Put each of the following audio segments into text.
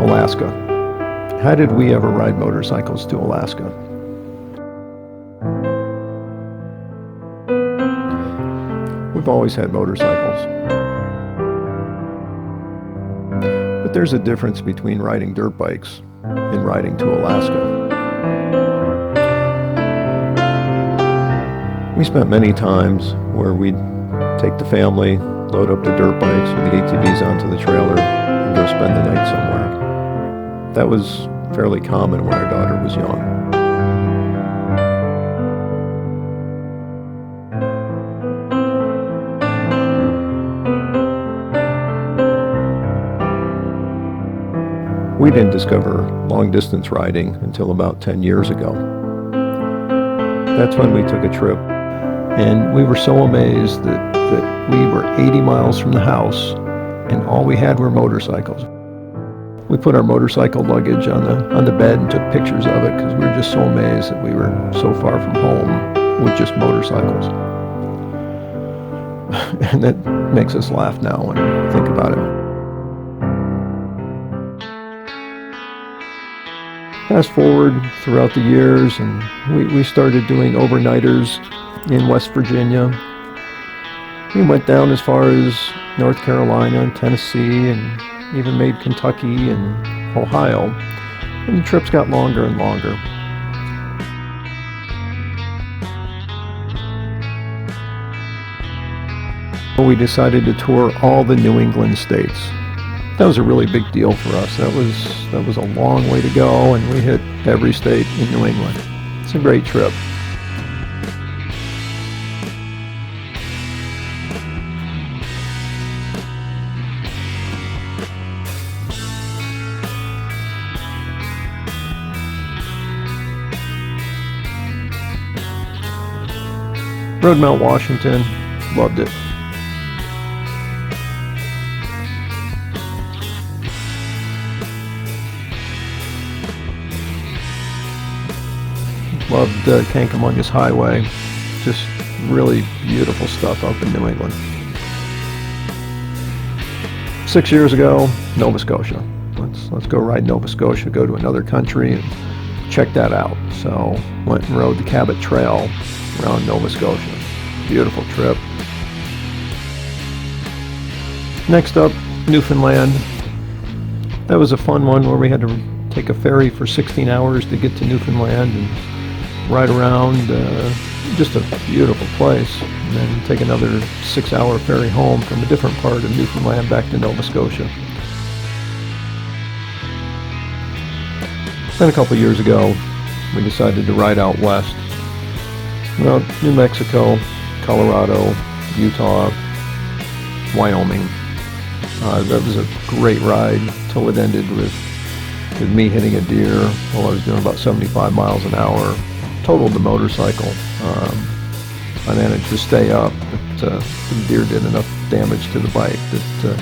Alaska. How did we ever ride motorcycles to Alaska? We've always had motorcycles. But there's a difference between riding dirt bikes and riding to Alaska. We spent many times where we'd take the family, load up the dirt bikes or the ATVs onto the trailer, and go spend the night somewhere. That was fairly common when our daughter was young. We didn't discover long-distance riding until about 10 years ago. That's when we took a trip, and we were so amazed that we were 80 miles from the house, and all we had were motorcycles. We put our motorcycle luggage on the bed and took pictures of it because we were just so amazed that we were so far from home with just motorcycles. And that makes us laugh now when we think about it. Fast forward throughout the years, and we started doing overnighters in West Virginia. We went down as far as North Carolina and Tennessee, and even made Kentucky and Ohio. And the trips got longer and longer. We decided to tour all the New England states. That was a really big deal for us. That was a long way to go, and we hit every state in New England. It's a great trip. Rode Mount Washington, loved it. Loved Alaskan Highway. Just really beautiful stuff up in New England. 6 years ago, Nova Scotia. Let's go ride Nova Scotia, go to another country and check that out. So went and rode the Cabot Trail around Nova Scotia. Beautiful trip. Next up, Newfoundland. That was a fun one where we had to take a ferry for 16 hours to get to Newfoundland and ride around. Just a beautiful place. And then take another 6-hour ferry home from a different part of Newfoundland back to Nova Scotia. Then a couple years ago, we decided to ride out west. Well, New Mexico, Colorado, Utah, Wyoming. That was a great ride till it ended with me hitting a deer while I was doing about 75 miles an hour. Totaled the motorcycle. I managed to stay up, but the deer did enough damage to the bike that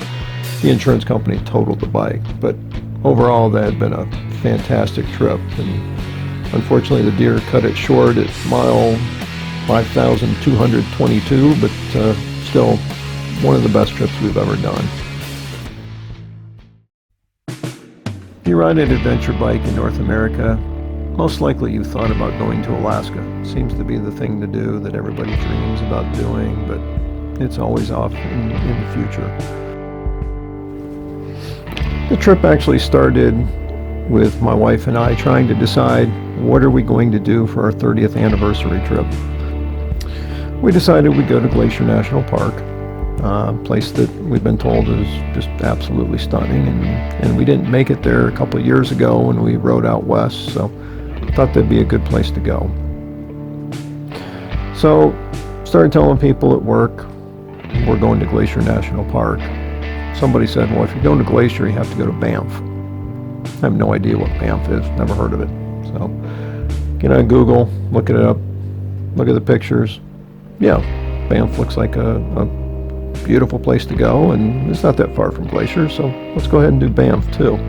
the insurance company totaled the bike. But overall, that had been a fantastic trip. And unfortunately, the deer cut it short at mile 5,222, but still one of the best trips we've ever done. If you ride an adventure bike in North America, most likely you've thought about going to Alaska. It seems to be the thing to do that everybody dreams about doing, but it's always off in the future. The trip actually started with my wife and I trying to decide what are we going to do for our 30th anniversary trip. We decided we'd go to Glacier National Park, a place that we've been told is just absolutely stunning, and we didn't make it there a couple of years ago when we rode out west, so thought that'd be a good place to go. So started telling people at work we're going to Glacier National Park. Somebody said, well, if you're going to Glacier, you have to go to Banff. I have no idea what Banff is, never heard of it. So get on Google, look it up, look at the pictures. Yeah, Banff looks like a beautiful place to go, and it's not that far from Glacier, so let's go ahead and do Banff too.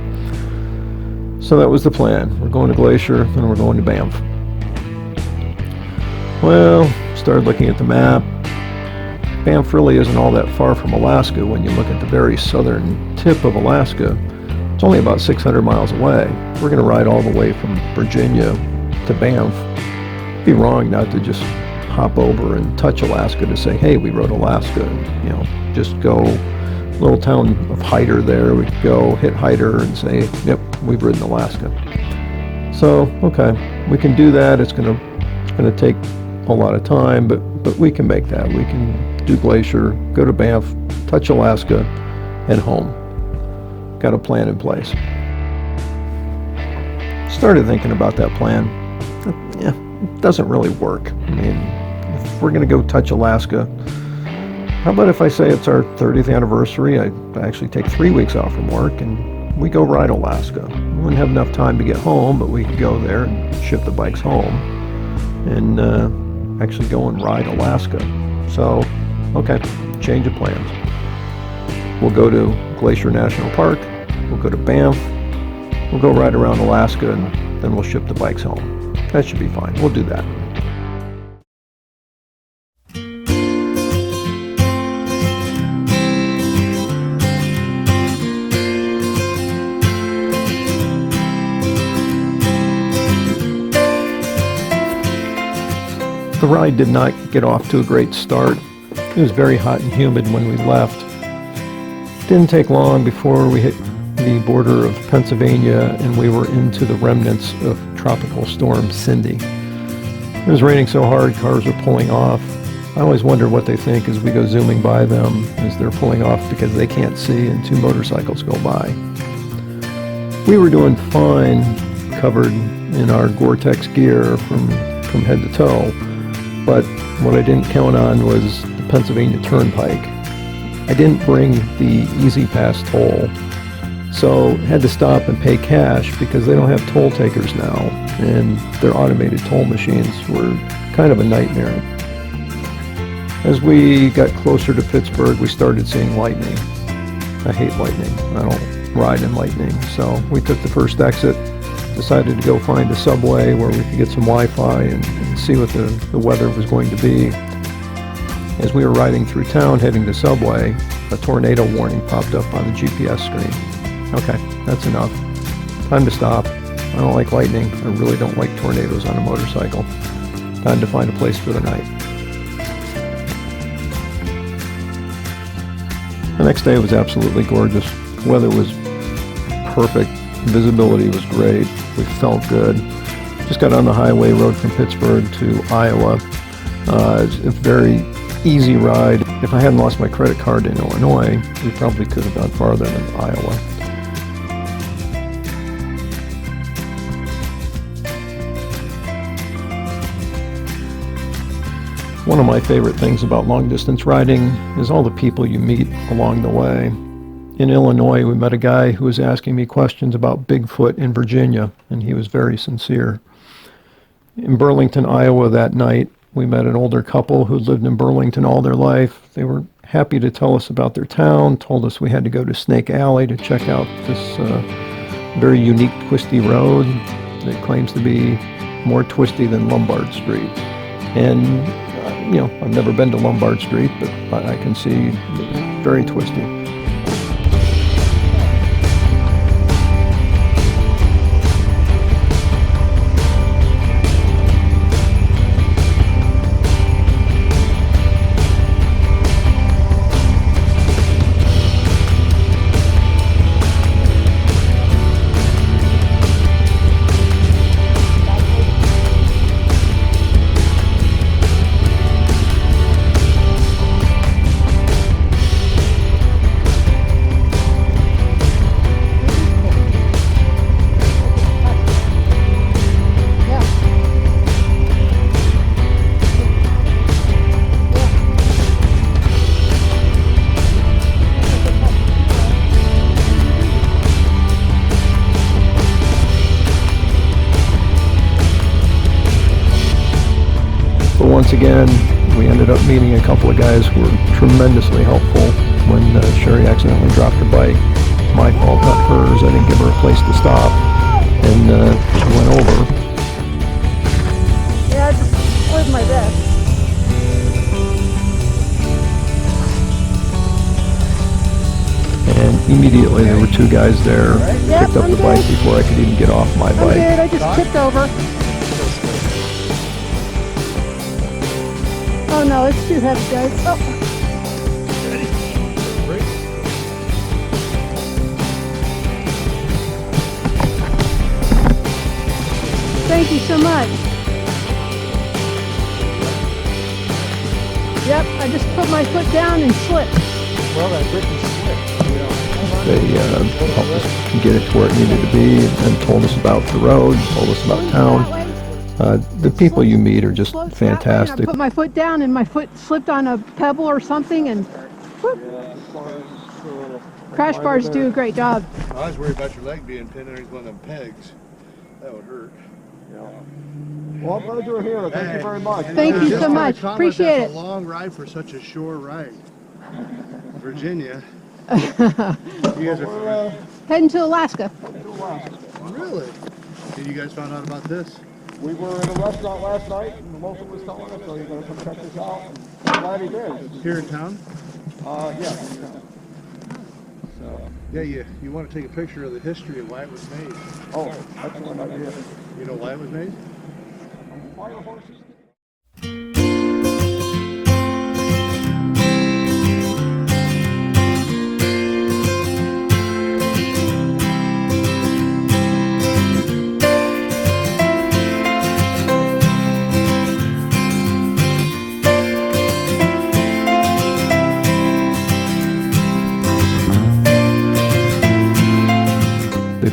So that was the plan. We're going to Glacier, then we're going to Banff. Well, started looking at the map. Banff really isn't all that far from Alaska when you look at the very southern tip of Alaska. It's only about 600 miles away. We're going to ride all the way from Virginia to Banff. It'd be wrong not to just hop over and touch Alaska to say, hey, we rode Alaska. And, just go, little town of Hyder there. We could go hit Hyder and say, yep, we've ridden Alaska. So, okay, we can do that. It's going to take a lot of time, but we can make that. We can do Glacier, go to Banff, touch Alaska, and home. Got a plan in place. Started thinking about that plan. Yeah, it doesn't really work. I mean, if we're going to go touch Alaska, how about if I say it's our 30th anniversary, I actually take 3 weeks off from work and we go ride Alaska. We wouldn't have enough time to get home, but we could go there and ship the bikes home and actually go and ride Alaska. So, okay, change of plans. We'll go to Glacier National Park, we'll go to Banff, we'll go ride around Alaska, and then we'll ship the bikes home. That should be fine. We'll do that. The ride did not get off to a great start. It was very hot and humid when we left. Didn't take long before we hit the border of Pennsylvania and we were into the remnants of Tropical Storm Cindy. It was raining so hard, cars were pulling off. I always wonder what they think as we go zooming by them as they're pulling off because they can't see and two motorcycles go by. We were doing fine, covered in our Gore-Tex gear from head to toe, but what I didn't count on was the Pennsylvania Turnpike. I didn't bring the Easy Pass toll, so had to stop and pay cash because they don't have toll takers now, and their automated toll machines were kind of a nightmare. As we got closer to Pittsburgh, we started seeing lightning. I hate lightning. I don't ride in lightning, so we took the first exit, decided to go find a subway where we could get some Wi-Fi and see what the weather was going to be. As we were riding through town heading to Subway, a tornado warning popped up on the GPS screen. Okay, that's enough. Time to stop. I don't like lightning. I really don't like tornadoes on a motorcycle. Time to find a place for the night. The next day was absolutely gorgeous. Weather was perfect. Visibility was great. We felt good. Just got on the highway, rode from Pittsburgh to Iowa. It's a very easy ride. If I hadn't lost my credit card in Illinois, we probably could have gone farther than Iowa. One of my favorite things about long distance riding is all the people you meet along the way. In Illinois, we met a guy who was asking me questions about Bigfoot in Virginia, and he was very sincere. In Burlington, Iowa that night, we met an older couple who lived in Burlington all their life. They were happy to tell us about their town, told us we had to go to Snake Alley to check out this very unique twisty road that claims to be more twisty than Lombard Street. And, I've never been to Lombard Street, but I can see very twisty. Once again, we ended up meeting a couple of guys who were tremendously helpful when Sherry accidentally dropped her bike. My fault, not hers. I didn't give her a place to stop, and she went over. Yeah, I just did my best. And immediately there were two guys there, Yep, picked up I'm the bike good. before I could even get off my I'm bike. good. I just tipped over. Oh no, it's too heavy, guys. Oh. Thank you so much. Yep, I just put my foot down and slipped. Well, that Britain slipped. They helped us get it to where it needed to be and told us about the road, told us about town. The people you meet are just fantastic. I put my foot down and my foot slipped on a pebble or something and whoop. Crash bars do a great job. I was worried about your leg being pinned underneath one of them pegs. That would hurt. Well, I'm glad you're here. Thank you very much. Thank you so much. Appreciate That's it. a long ride for such a short ride. Virginia. You guys are Heading to Alaska. really? Did you guys found out about this? We were in a restaurant last night, and the local was telling us, so you're going to come check this out. And I'm glad he did. Here in town? Yeah. So yeah, you want to take a picture of the history of why it was made. Oh, excellent idea. You know why it was made? Fire horses.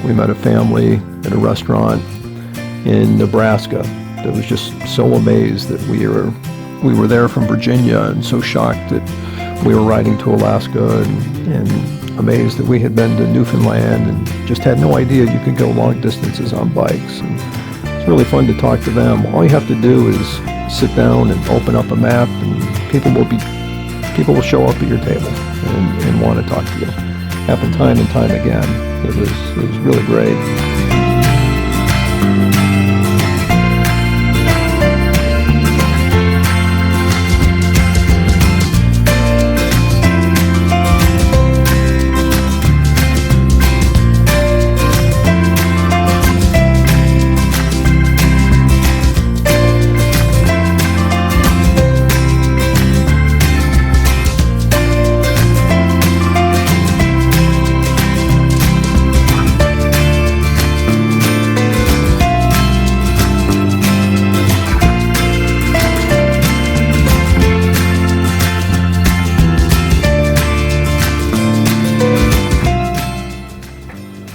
We met a family at a restaurant in Nebraska that was just so amazed that we were there from Virginia and so shocked that we were riding to Alaska and amazed that we had been to Newfoundland and just had no idea you could go long distances on bikes. And it's really fun to talk to them. All you have to do is sit down and open up a map and people will show up at your table and want to talk to you. Happened time and time again. It was really great.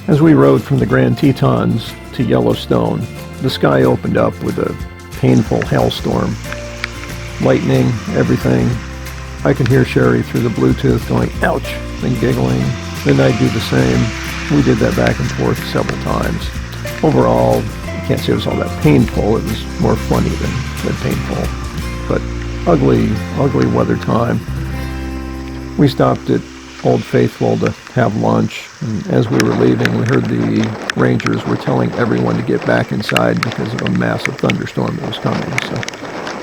As we rode from the Grand Tetons to Yellowstone, the sky opened up with a painful hailstorm. Lightning, everything. I could hear Sherry through the Bluetooth going, ouch, and giggling. Then I'd do the same. We did that back and forth several times. Overall, I can't say it was all that painful. It was more funny than painful. But ugly weather time. We stopped at Old Faithful to have lunch, and as we were leaving, we heard the rangers were telling everyone to get back inside because of a massive thunderstorm that was coming. So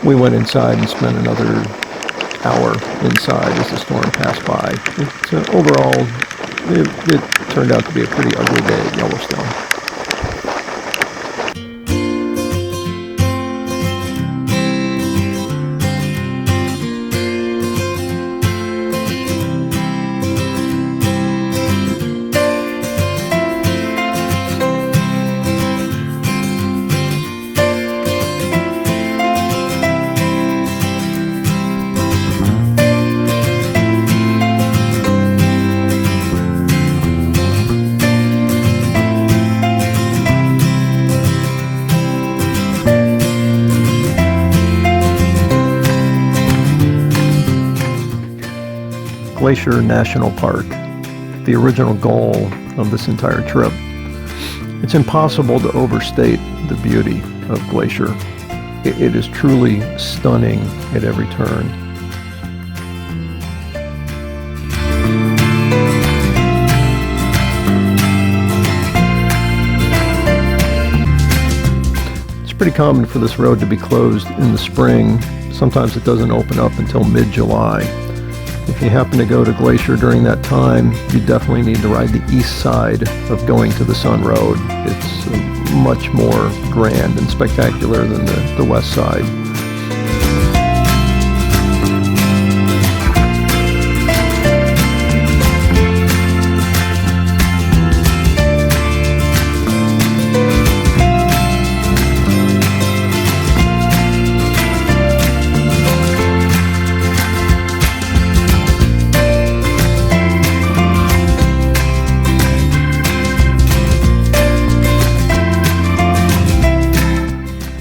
we went inside and spent another hour inside as the storm passed by. Overall, it turned out to be a pretty ugly day at Yellowstone. Glacier National Park, the original goal of this entire trip. It's impossible to overstate the beauty of Glacier. It is truly stunning at every turn. It's pretty common for this road to be closed in the spring. Sometimes it doesn't open up until mid-July. If you happen to go to Glacier during that time, you definitely need to ride the east side of going to the Sun Road. It's much more grand and spectacular than the west side.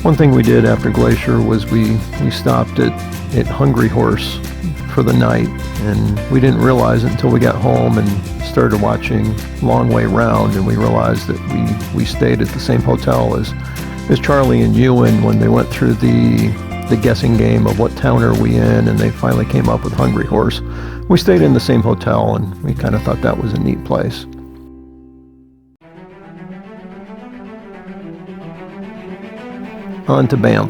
One thing we did after Glacier was we stopped at Hungry Horse for the night, and we didn't realize it until we got home and started watching Long Way Round, and we realized that we stayed at the same hotel as Charlie and Ewan when they went through the guessing game of what town are we in, and they finally came up with Hungry Horse. We stayed in the same hotel, and we kind of thought that was a neat place. On to Banff.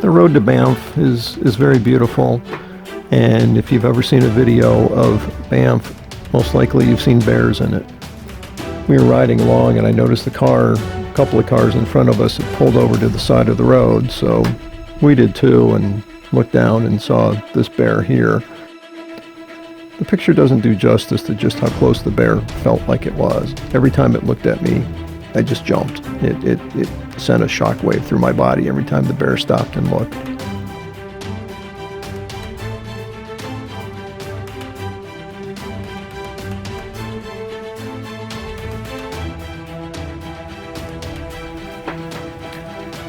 The road to Banff is very beautiful, and if you've ever seen a video of Banff, most likely you've seen bears in it. We were riding along and I noticed a couple of cars in front of us had pulled over to the side of the road, so we did too and looked down and saw this bear here. The picture doesn't do justice to just how close the bear felt like it was. Every time it looked at me, I just jumped. It sent a shockwave through my body every time the bear stopped and looked.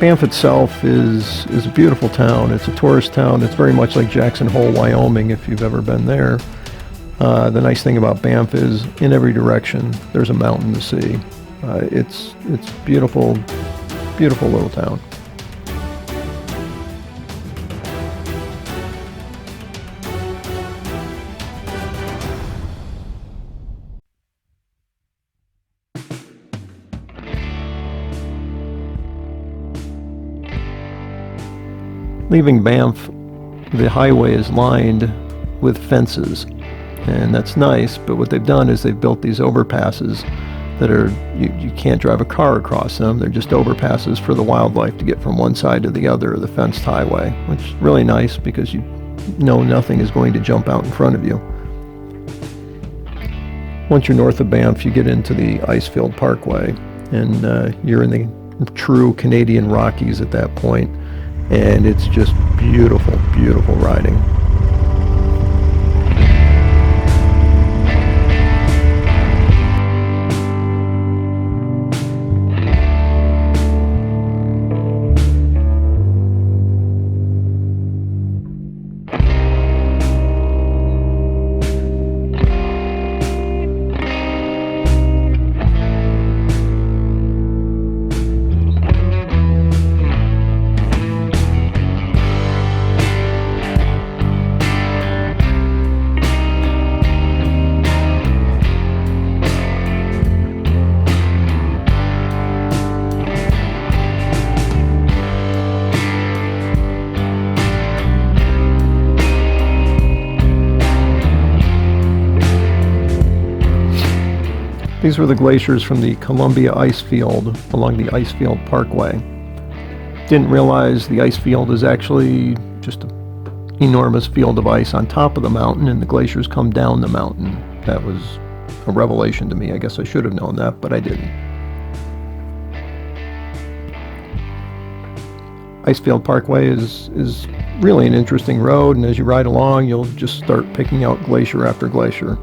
Banff itself is a beautiful town. It's a tourist town. It's very much like Jackson Hole, Wyoming, if you've ever been there. The nice thing about Banff is in every direction there's a mountain to see. It's beautiful, beautiful little town. Leaving Banff, the highway is lined with fences, and that's nice, but what they've done is they've built these overpasses that are, you can't drive a car across them. They're just overpasses for the wildlife to get from one side to the other of the fenced highway, which is really nice because you know nothing is going to jump out in front of you. Once you're north of Banff, you get into the Icefield Parkway, and you're in the true Canadian Rockies at that point, and it's just beautiful, beautiful riding. These were the glaciers from the Columbia Icefield along the Icefield Parkway. Didn't realize the Icefield is actually just an enormous field of ice on top of the mountain, and the glaciers come down the mountain. That was a revelation to me. I guess I should have known that, but I didn't. Icefield Parkway is really an interesting road, and as you ride along, you'll just start picking out glacier after glacier.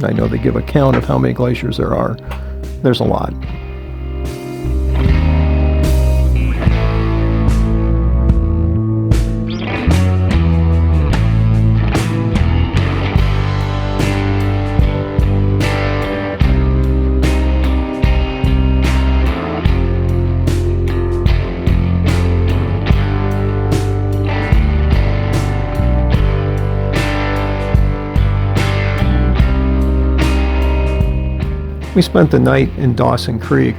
I know they give a count of how many glaciers there are. There's a lot. We spent the night in Dawson Creek.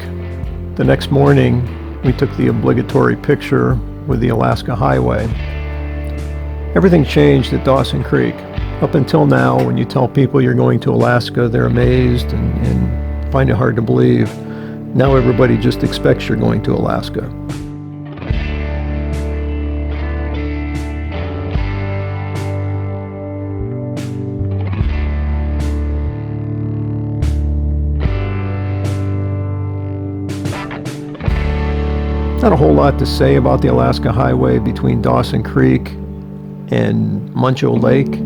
The next morning, we took the obligatory picture with the Alaskan Highway. Everything changed at Dawson Creek. Up until now, when you tell people you're going to Alaska, they're amazed and find it hard to believe. Now everybody just expects you're going to Alaska. Not a whole lot to say about the Alaskan Highway between Dawson Creek and Muncho Lake.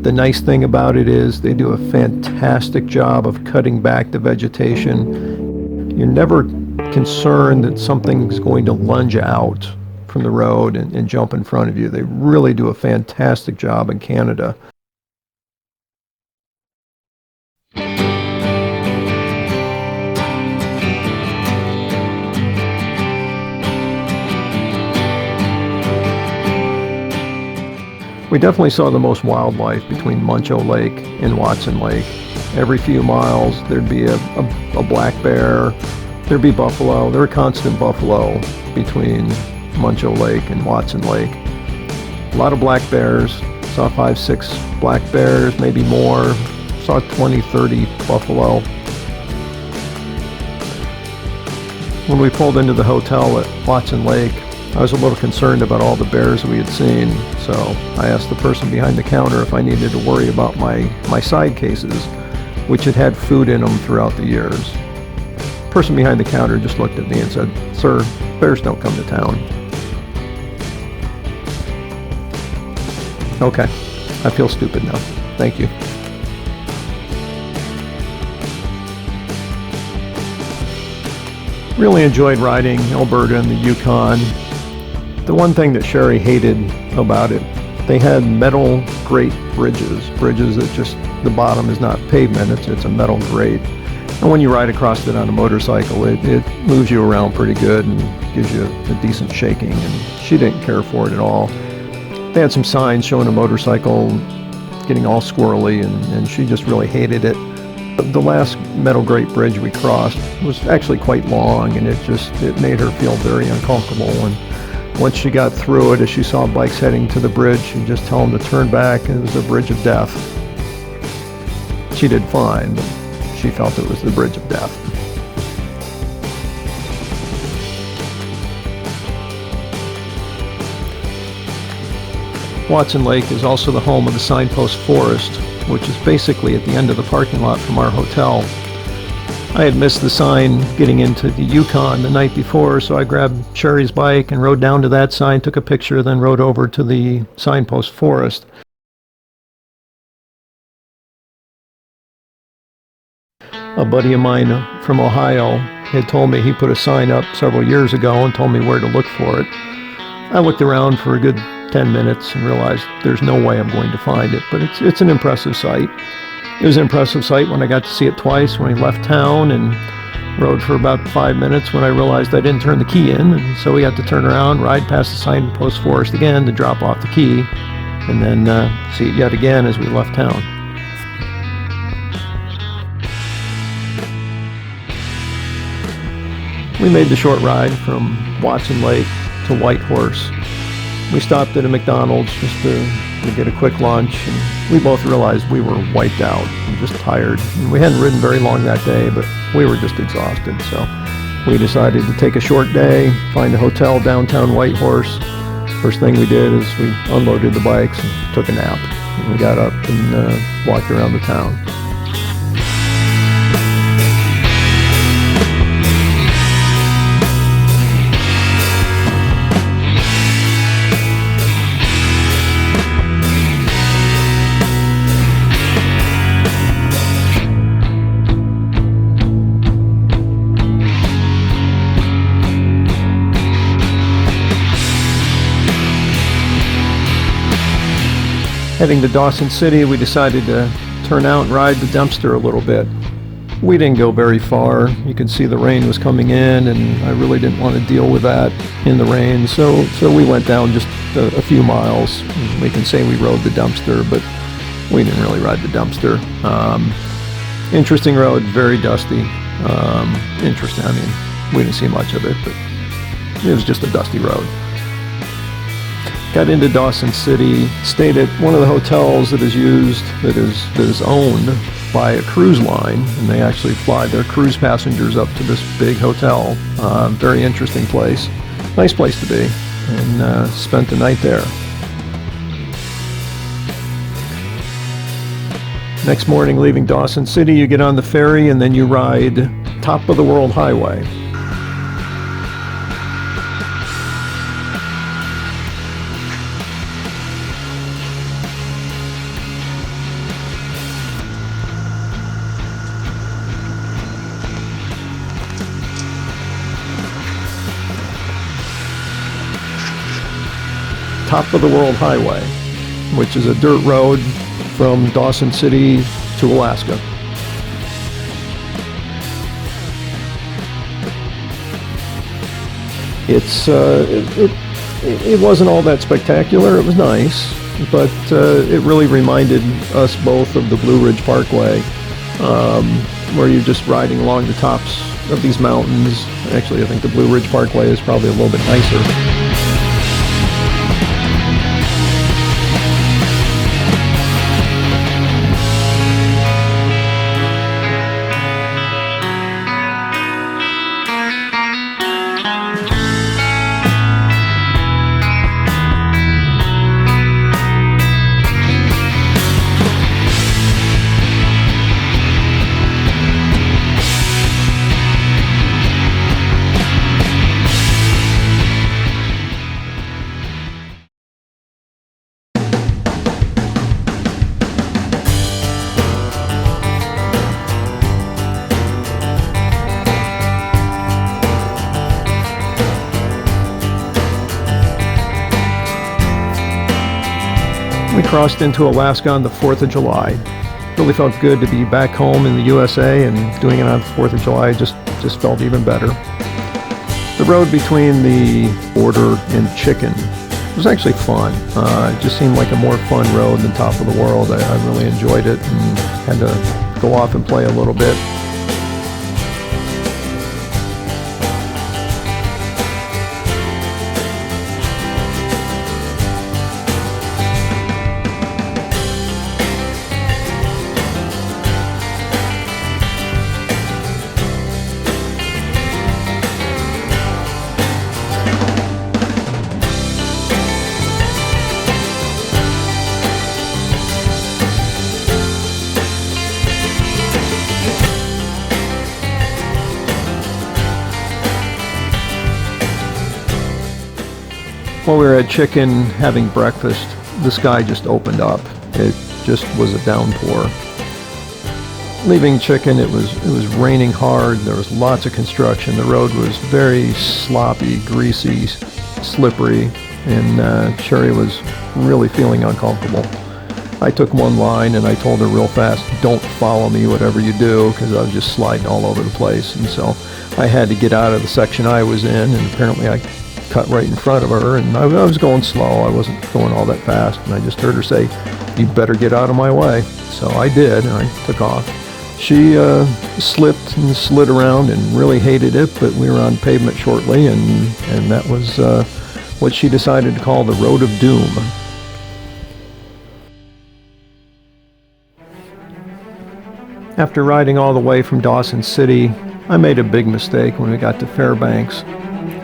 The nice thing about it is they do a fantastic job of cutting back the vegetation. You're never concerned that something's going to lunge out from the road and jump in front of you. They really do a fantastic job in Canada. We definitely saw the most wildlife between Muncho Lake and Watson Lake. Every few miles there'd be a black bear, there'd be buffalo. There were constant buffalo between Muncho Lake and Watson Lake. A lot of black bears, saw 5, 6 black bears, maybe more. Saw 20, 30 buffalo. When we pulled into the hotel at Watson Lake, I was a little concerned about all the bears we had seen, so I asked the person behind the counter if I needed to worry about my side cases, which had had food in them throughout the years. The person behind the counter just looked at me and said, "Sir, bears don't come to town." Okay, I feel stupid now. Thank you. Really enjoyed riding Alberta and the Yukon. The one thing that Sherry hated about it, they had metal grate bridges that just, the bottom is not pavement, it's a metal grate. And when you ride across it on a motorcycle, it moves you around pretty good and gives you a decent shaking, and she didn't care for it at all. They had some signs showing a motorcycle getting all squirrely, and she just really hated it. The last metal grate bridge we crossed was actually quite long, and it made her feel very uncomfortable. And once she got through it, as she saw bikes heading to the bridge, she'd just tell them to turn back, and it was a bridge of death. She did fine, but she felt it was the bridge of death. Watson Lake is also the home of the Signpost Forest, which is basically at the end of the parking lot from our hotel. I had missed the sign getting into the Yukon the night before, so I grabbed Sherry's bike and rode down to that sign, took a picture, then rode over to the Signpost Forest. A buddy of mine from Ohio had told me he put a sign up several years ago and told me where to look for it. I looked around for a good 10 minutes and realized there's no way I'm going to find it, but it's an impressive sight. It was an impressive sight when I got to see it twice when I left town and rode for about 5 minutes when I realized I didn't turn the key in, and so we had to turn around, ride past the Signpost Forest again to drop off the key, and then see it yet again as we left town. We made the short ride from Watson Lake to Whitehorse. We stopped at a McDonald's just to get a quick lunch, and we both realized we were wiped out and just tired. And we hadn't ridden very long that day, but we were just exhausted. So we decided to take a short day, find a hotel downtown Whitehorse. First thing we did is we unloaded the bikes and took a nap. And we got up and walked around the town. Heading to Dawson City, we decided to turn out and ride the Dempster a little bit. We didn't go very far. You could see the rain was coming in, and I really didn't want to deal with that in the rain, so we went down just a few miles. We can say we rode the Dempster, but we didn't really ride the Dempster. Interesting road, very dusty, Interesting. I mean, we didn't see much of it, but it was just a dusty road. Got into Dawson City, stayed at one of the hotels that is owned by a cruise line, and they actually fly their cruise passengers up to this big hotel. Very interesting place. Nice place to be, and spent the night there. Next morning, leaving Dawson City, you get on the ferry and then you ride top of the world highway. Top of the World Highway, which is a dirt road from Dawson City to Alaska. It wasn't all that spectacular. It was nice, but it really reminded us both of the Blue Ridge Parkway, where you're just riding along the tops of these mountains. Actually, I think the Blue Ridge Parkway is probably a little bit nicer. We crossed into Alaska on the 4th of July. Really felt good to be back home in the USA, and doing it on the 4th of July just felt even better. The road between the border and Chicken was actually fun. It just seemed like a more fun road than Top of the World. I really enjoyed it and had to go off and play a little bit. While we were at Chicken having breakfast, the sky just opened up. It just was a downpour. Leaving Chicken, it was raining hard. There was lots of construction. The road was very sloppy, greasy, slippery, and Sherry was really feeling uncomfortable. I took one line and I told her real fast, "Don't follow me, whatever you do," because I was just sliding all over the place. And so I had to get out of the section I was in, and apparently I cut right in front of her, and I was going slow. I wasn't going all that fast, and I just heard her say, "You better get out of my way." So I did, and I took off. She slipped and slid around and really hated it, but we were on pavement shortly, and that was what she decided to call the Road of Doom. After riding all the way from Dawson City, I made a big mistake when we got to Fairbanks.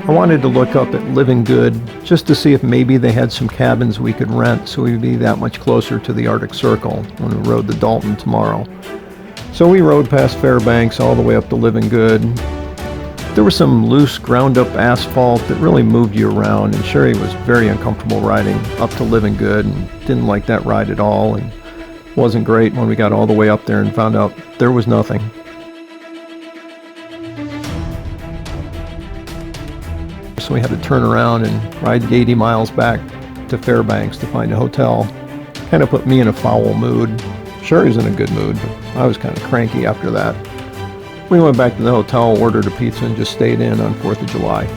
I wanted to look up at Livengood just to see if maybe they had some cabins we could rent so we'd be that much closer to the Arctic Circle when we rode the Dalton tomorrow. So we rode past Fairbanks all the way up to Livengood. There was some loose ground up asphalt that really moved you around, and Sherry was very uncomfortable riding up to Livengood and didn't like that ride at all, and wasn't great when we got all the way up there and found out there was nothing. So we had to turn around and ride the 80 miles back to Fairbanks to find a hotel. Kind of put me in a foul mood. Sherry's in a good mood, but I was kind of cranky after that. We went back to the hotel, ordered a pizza, and just stayed in on 4th of July.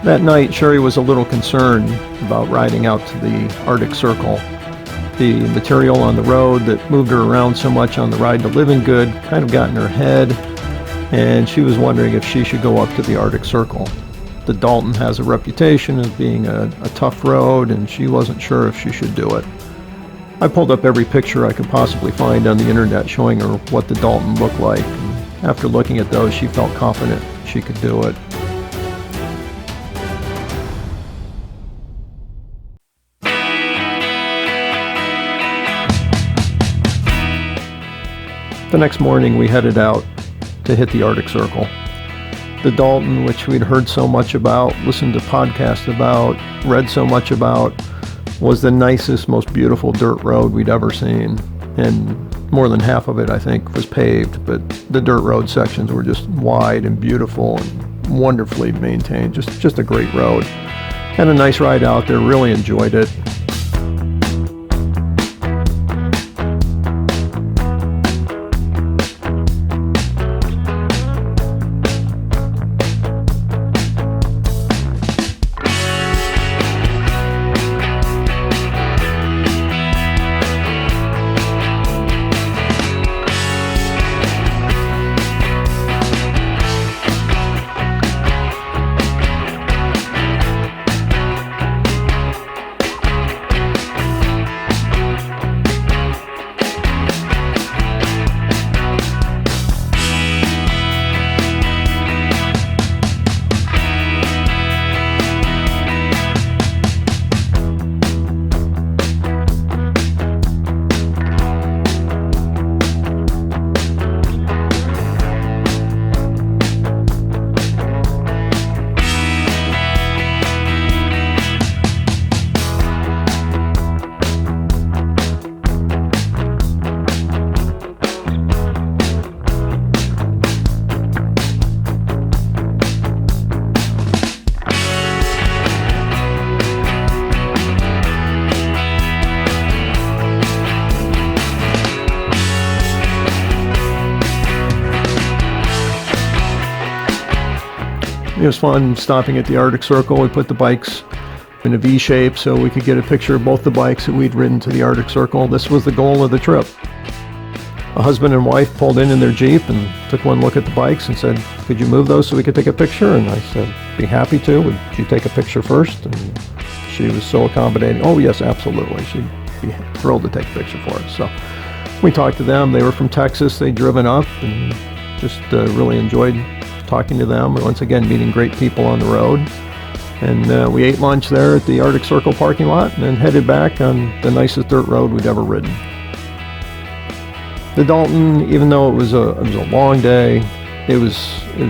That night, Sherry was a little concerned about riding out to the Arctic Circle. the material on the road that moved her around so much on the ride to Livengood kind of got in her head, and she was wondering if she should go up to the Arctic Circle. The Dalton has a reputation as being a tough road, and she wasn't sure if she should do it. I pulled up every picture I could possibly find on the internet showing her what the Dalton looked like. And after looking at those, she felt confident she could do it. The next morning, we headed out to hit the Arctic Circle. The Dalton, which we'd heard so much about, listened to podcasts about, read so much about, was the nicest, most beautiful dirt road we'd ever seen. And more than half of it, I think, was paved, but the dirt road sections were just wide and beautiful and wonderfully maintained. Just a great road. Had a nice ride out there, really enjoyed it. It was fun stopping at the Arctic Circle. We put the bikes in a V shape so we could get a picture of both the bikes that we'd ridden to the Arctic Circle. This was the goal of the trip. A husband and wife pulled in their Jeep and took one look at the bikes and said, "Could you move those so we could take a picture?" And I said, "Be happy to. Would you take a picture first?" And she was so accommodating. "Oh yes, absolutely." She'd be thrilled to take a picture for us. So we talked to them. They were from Texas. They'd driven up and just really enjoyed talking to them. Once again, meeting great people on the road. And we ate lunch there at the Arctic Circle parking lot and then headed back on the nicest dirt road we'd ever ridden. The Dalton, even though it was a long day, it was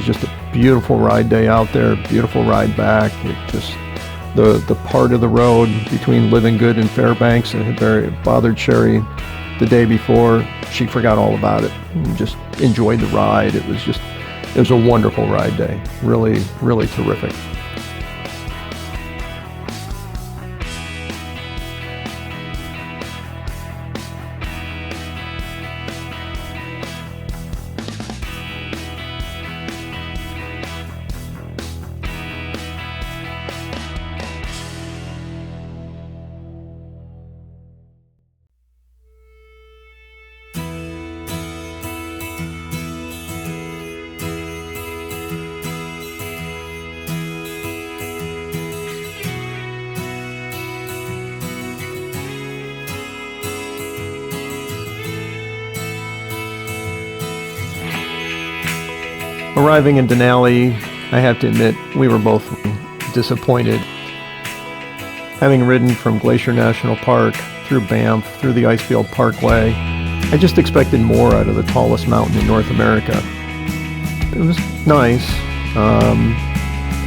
just a beautiful ride day out there, beautiful ride back. It just, the part of the road between Livengood and Fairbanks that had very bothered Sherry the day before, she forgot all about it and just enjoyed the ride. It was a wonderful ride day. Really, really terrific. Arriving in Denali, I have to admit, we were both disappointed. Having ridden from Glacier National Park, through Banff, through the Icefield Parkway, I just expected more out of the tallest mountain in North America. It was nice,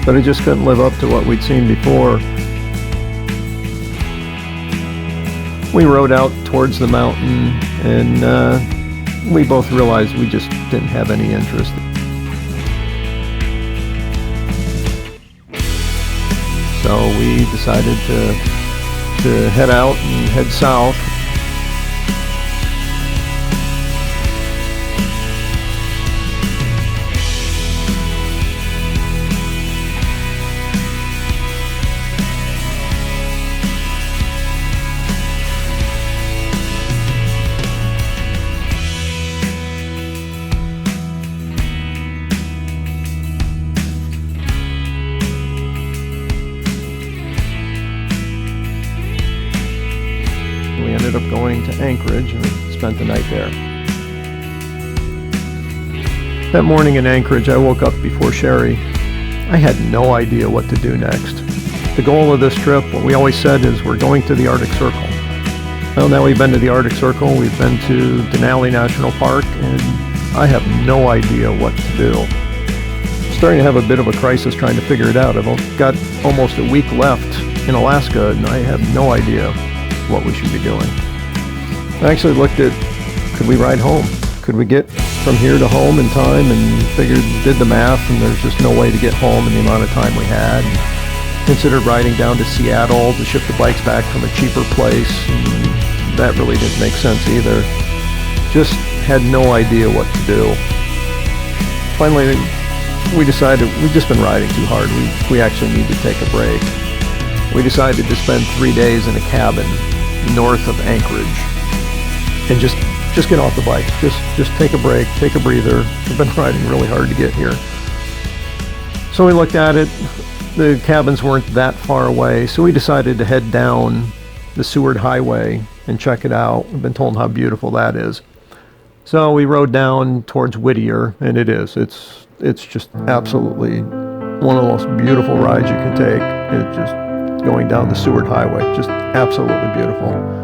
but it just couldn't live up to what we'd seen before. We rode out towards the mountain, and we both realized we just didn't have any interest. So we decided to head out and head south. ended up going to Anchorage and spent the night there. That morning in Anchorage, I woke up before Sherry. I had no idea what to do next. The goal of this trip, what we always said, is we're going to the Arctic Circle. Well, now we've been to the Arctic Circle, we've been to Denali National Park, and I have no idea what to do. I'm starting to have a bit of a crisis trying to figure it out. I've got almost a week left in Alaska, and I have no idea what we should be doing. I actually looked at, could we ride home? Could we get from here to home in time, and did the math, and there's just no way to get home in the amount of time we had. Considered riding down to Seattle to ship the bikes back from a cheaper place, and that really didn't make sense either. Just had no idea what to do. Finally, we decided we've just been riding too hard. We actually need to take a break. We decided to spend 3 days in a cabin north of Anchorage and just get off the bike. Just take a break, take a breather. We've been riding really hard to get here. So we looked at it. The cabins weren't that far away, so we decided to head down the Seward Highway and check it out. We've been told how beautiful that is. So we rode down towards Whittier, and it's just absolutely one of the most beautiful rides you can take. It's just going down the Seward Highway, just absolutely beautiful.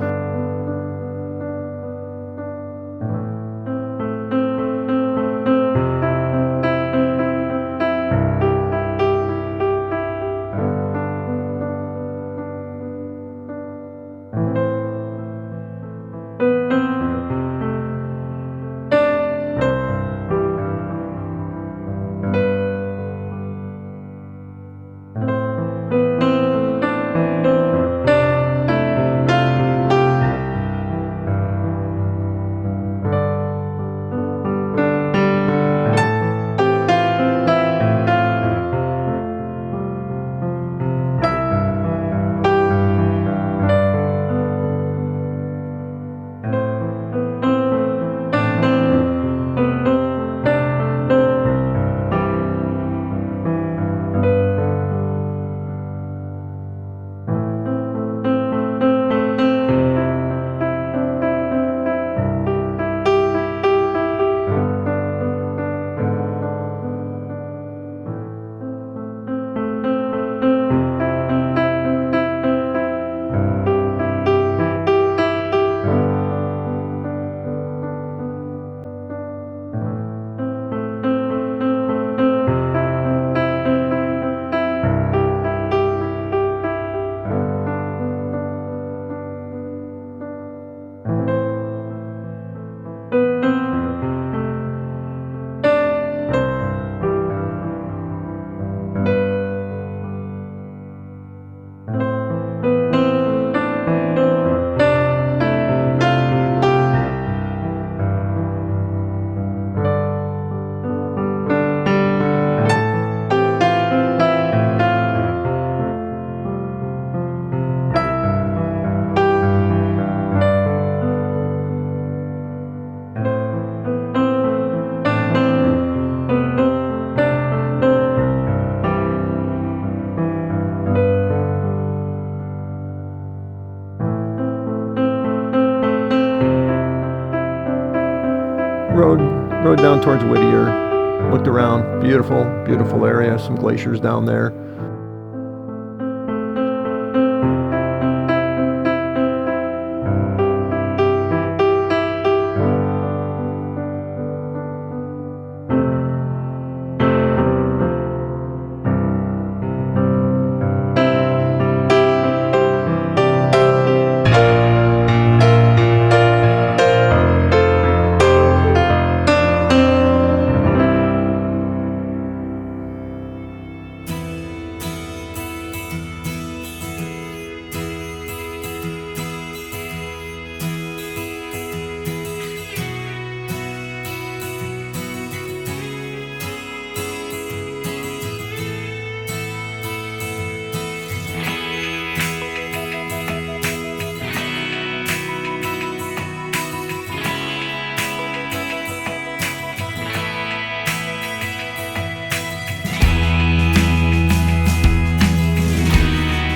Rode down towards Whittier, looked around, beautiful area, some glaciers down there.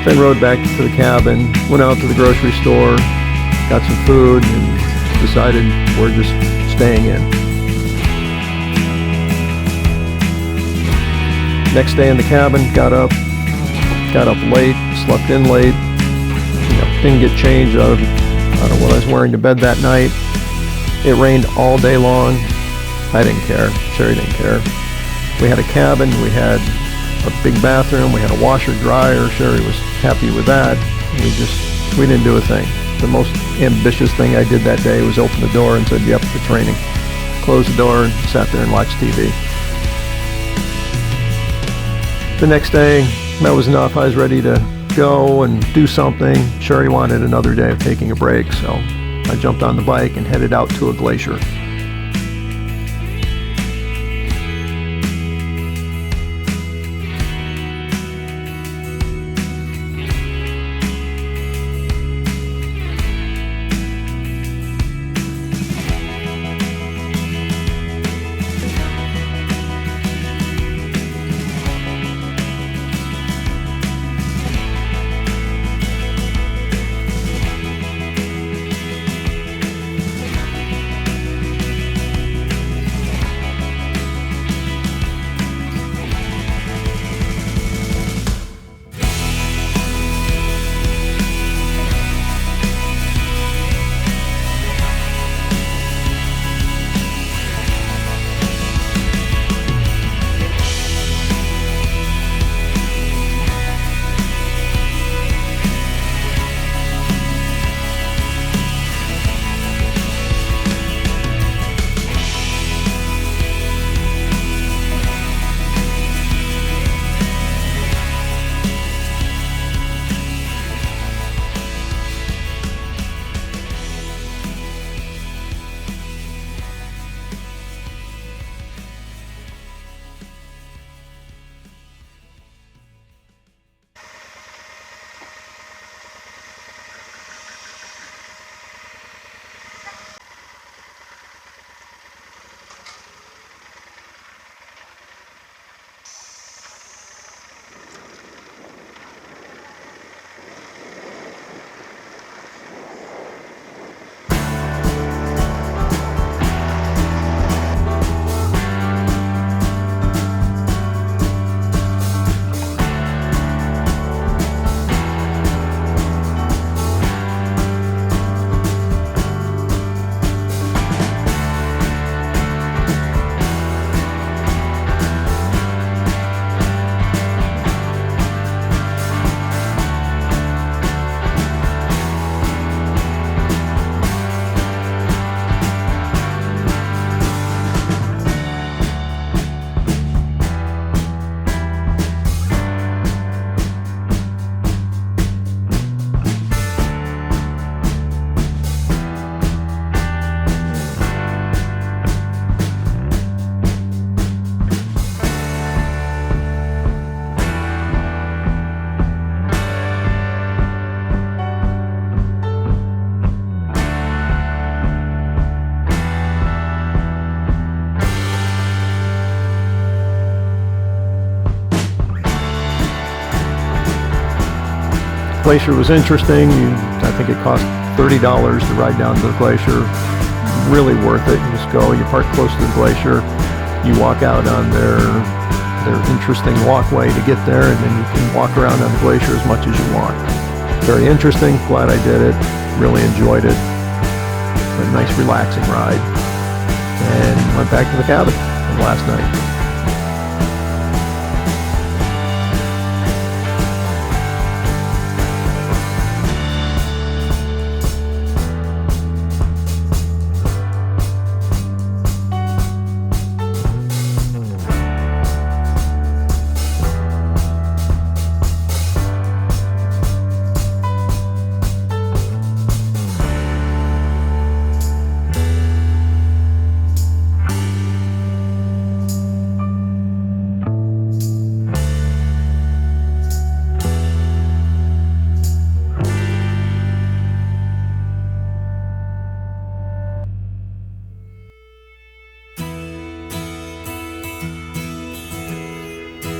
Then rode back to the cabin, went out to the grocery store, got some food, and decided we're just staying in. Next day in the cabin, got up late, slept in late, didn't get changed out of what I was wearing to bed that night. It rained all day long. I didn't care. Sherry didn't care. We had a cabin, we had a big bathroom, we had a washer dryer. Sherry was happy with that. We didn't do a thing. The most ambitious thing I did that day was open the door and said, yep, it's raining. Closed the door and sat there and watched TV. The next day, that was enough. I was ready to go and do something. Sherry wanted another day of taking a break, so I jumped on the bike and headed out to a glacier. Glacier was interesting. I think it cost $30 to ride down to the glacier. Really worth it. You just go, you park close to the glacier, you walk out on their interesting walkway to get there, and then you can walk around on the glacier as much as you want. Very interesting. Glad I did it. Really enjoyed it. A nice relaxing ride. And went back to the cabin last night.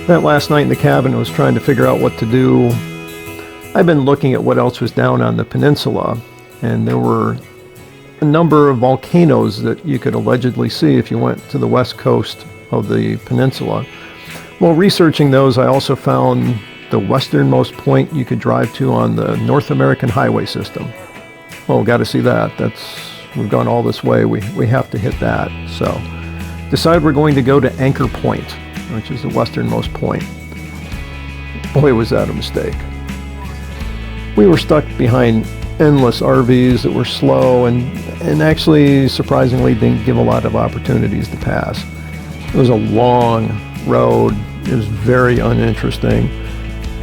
That last night in the cabin, I was trying to figure out what to do. I've been looking at what else was down on the peninsula, and there were a number of volcanoes that you could allegedly see if you went to the west coast of the peninsula. While researching those, I also found the westernmost point you could drive to on the North American highway system. Oh, got to see that. We've gone all this way. We have to hit that. So, decide we're going to go to Anchor Point, which is the westernmost point. Boy, was that a mistake. We were stuck behind endless RVs that were slow and actually surprisingly didn't give a lot of opportunities to pass. It was a long road. It was very uninteresting,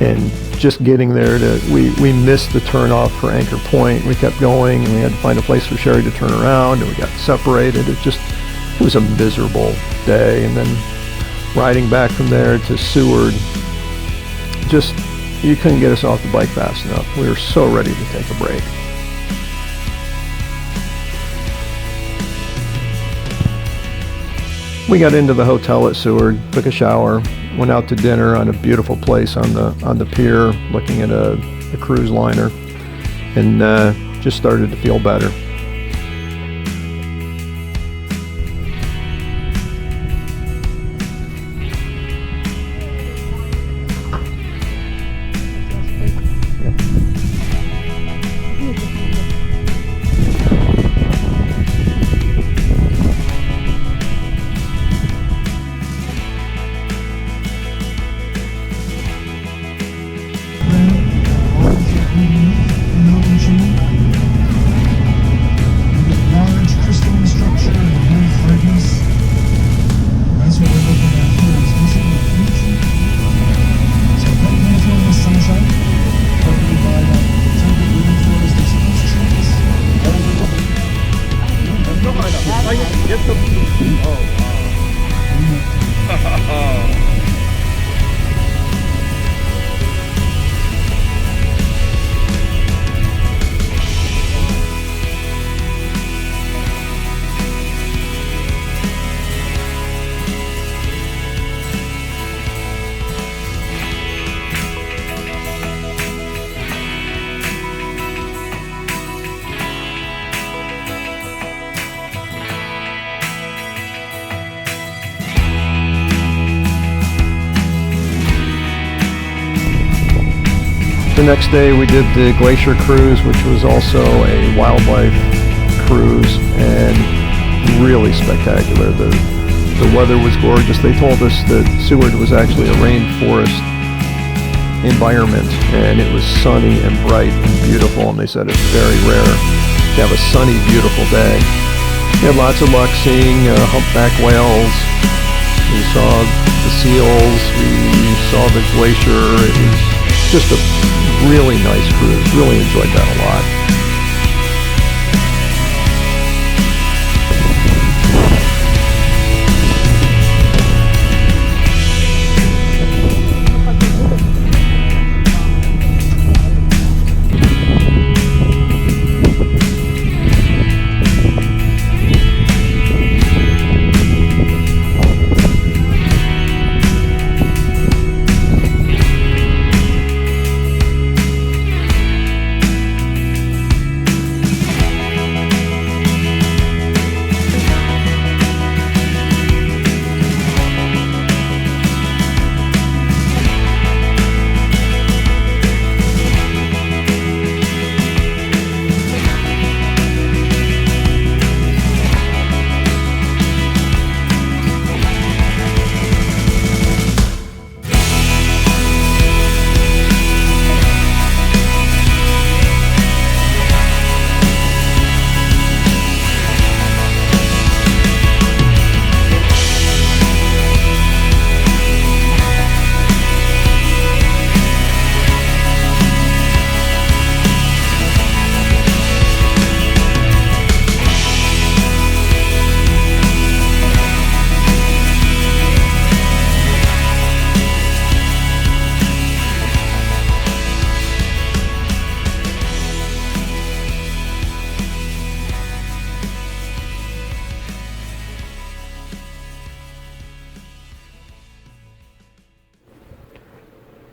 and just getting there we missed the turnoff for Anchor Point. We kept going and we had to find a place for Sherry to turn around, and we got separated. It was a miserable day. And then riding back from there to Seward, you couldn't get us off the bike fast enough. We were so ready to take a break. We got into the hotel at Seward, took a shower, went out to dinner on a beautiful place on the pier, looking at a cruise liner, and just started to feel better. The next day we did the glacier cruise, which was also a wildlife cruise, and really spectacular. The weather was gorgeous. They told us that Seward was actually a rainforest environment, and it was sunny and bright and beautiful, and they said it's very rare to have a sunny, beautiful day. We had lots of luck seeing humpback whales. We saw the seals. We saw the glacier. It was just a really nice cruise. Really enjoyed that a lot.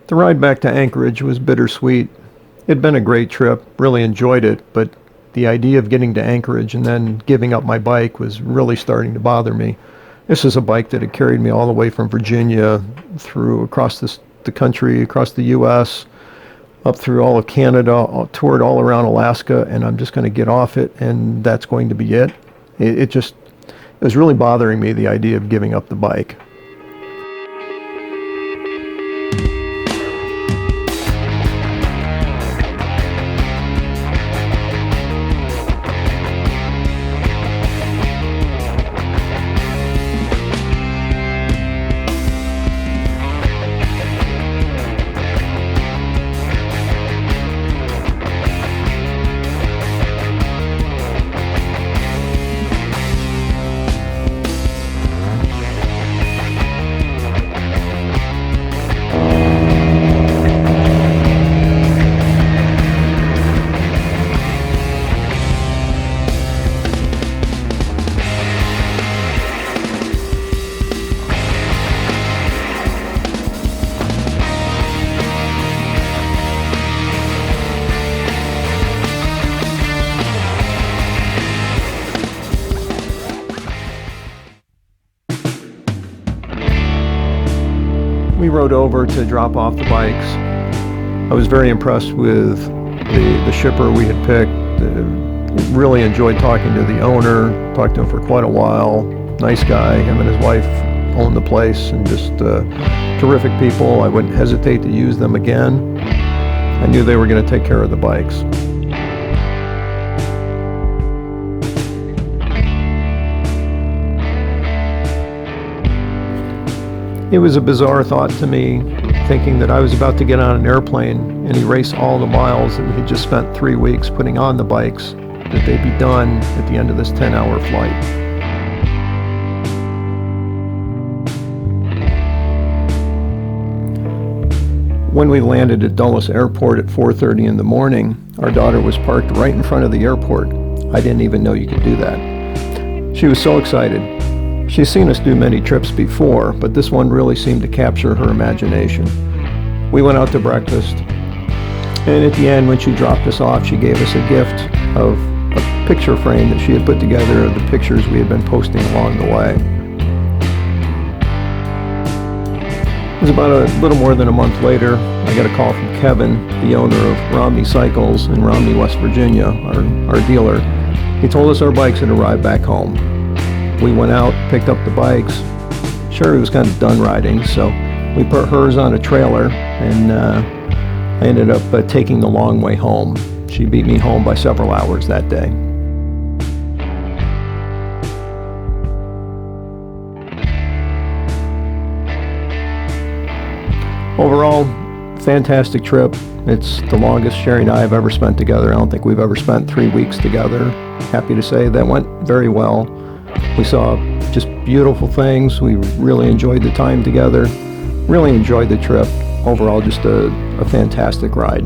The ride back to Anchorage was bittersweet. It'd been a great trip, really enjoyed it, but the idea of getting to Anchorage and then giving up my bike was really starting to bother me. This is a bike that had carried me all the way from Virginia through across the country, across the U.S., up through all of Canada, toured all around Alaska, and I'm just going to get off it, and that's going to be it. It was really bothering me, the idea of giving up the bike. We rode over to drop off the bikes. I was very impressed with the shipper we had picked. Really enjoyed talking to the owner, talked to him for quite a while. Nice guy, him and his wife own the place, and just terrific people. I wouldn't hesitate to use them again. I knew they were going to take care of the bikes. It was a bizarre thought to me, thinking that I was about to get on an airplane and erase all the miles that we had just spent 3 weeks putting on the bikes, that they'd be done at the end of this 10-hour flight. When we landed at Dulles Airport at 4:30 in the morning, our daughter was parked right in front of the airport. I didn't even know you could do that. She was so excited. She's seen us do many trips before, but this one really seemed to capture her imagination. We went out to breakfast, and at the end, when she dropped us off, she gave us a gift of a picture frame that she had put together of the pictures we had been posting along the way. It was about a little more than a month later, I got a call from Kevin, the owner of Romney Cycles in Romney, West Virginia, our dealer. He told us our bikes had arrived back home. We went out, picked up the bikes. Sherry was kind of done riding, so we put hers on a trailer, and I ended up taking the long way home. She beat me home by several hours that day. Overall, fantastic trip. It's the longest Sherry and I have ever spent together. I don't think we've ever spent 3 weeks together. Happy to say that went very well. We saw just beautiful things. We really enjoyed the time together. Really enjoyed the trip. Overall, just a fantastic ride.